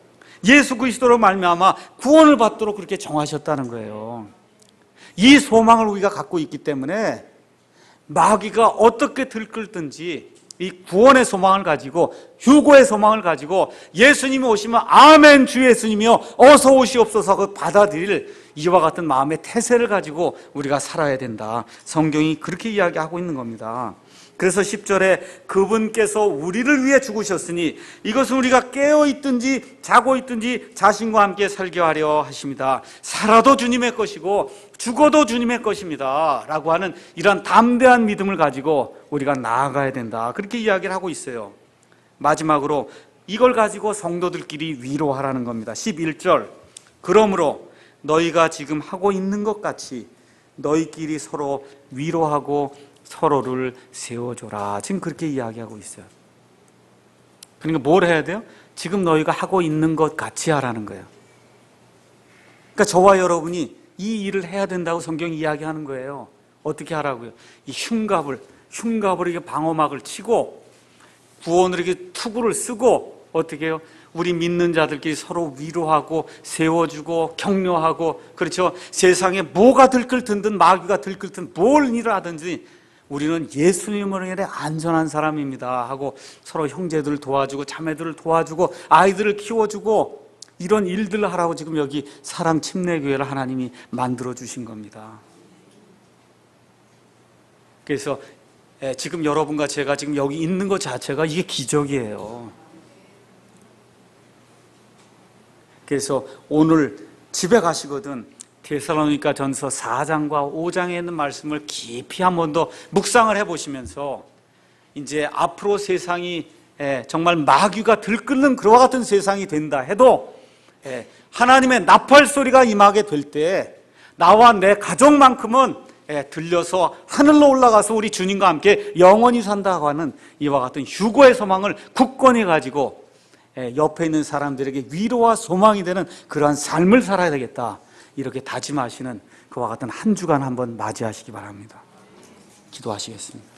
예수 그리스도로 말미암아 구원을 받도록 그렇게 정하셨다는 거예요. 이 소망을 우리가 갖고 있기 때문에 마귀가 어떻게 들끓든지 이 구원의 소망을 가지고, 휴고의 소망을 가지고 예수님이 오시면 아멘 주 예수님이여 어서 오시옵소서 그 받아들일 이와 같은 마음의 태세를 가지고 우리가 살아야 된다. 성경이 그렇게 이야기하고 있는 겁니다. 그래서 10절에 그분께서 우리를 위해 죽으셨으니 이것은 우리가 깨어있든지 자고 있든지 자신과 함께 살게 하려 하십니다. 살아도 주님의 것이고 죽어도 주님의 것입니다 라고 하는 이런 담대한 믿음을 가지고 우리가 나아가야 된다. 그렇게 이야기를 하고 있어요. 마지막으로 이걸 가지고 성도들끼리 위로하라는 겁니다. 11절 그러므로 너희가 지금 하고 있는 것 같이 너희끼리 서로 위로하고 서로를 세워줘라. 지금 그렇게 이야기하고 있어요. 그러니까 뭘 해야 돼요? 지금 너희가 하고 있는 것 같이 하라는 거예요. 그러니까 저와 여러분이 이 일을 해야 된다고 성경이 이야기하는 거예요. 어떻게 하라고요? 이 흉갑을 이렇게 방어막을 치고 구원을 이렇게 투구를 쓰고 어떻게 해요? 우리 믿는 자들끼리 서로 위로하고 세워주고 격려하고, 그렇죠? 세상에 뭐가 들끓든 마귀가 들끓든 뭘 일을 하든지 우리는 예수님으로 인해 안전한 사람입니다 하고 서로 형제들을 도와주고 자매들을 도와주고 아이들을 키워주고 이런 일들을 하라고 지금 여기 사랑 침례교회를 하나님이 만들어 주신 겁니다. 그래서 지금 여러분과 제가 지금 여기 있는 것 자체가 이게 기적이에요. 그래서 오늘 집에 가시거든 데살로니가 전서 4장과 5장에 있는 말씀을 깊이 한 번 더 묵상을 해보시면서 이제 앞으로 세상이 정말 마귀가 들끓는 그와 같은 세상이 된다 해도 하나님의 나팔 소리가 임하게 될 때 나와 내 가족만큼은 들려서 하늘로 올라가서 우리 주님과 함께 영원히 산다고 하는 이와 같은 휴거의 소망을 굳건히 가지고 옆에 있는 사람들에게 위로와 소망이 되는 그러한 삶을 살아야 되겠다, 이렇게 다짐하시는 그와 같은 한 주간 한번 맞이하시기 바랍니다. 기도하시겠습니다.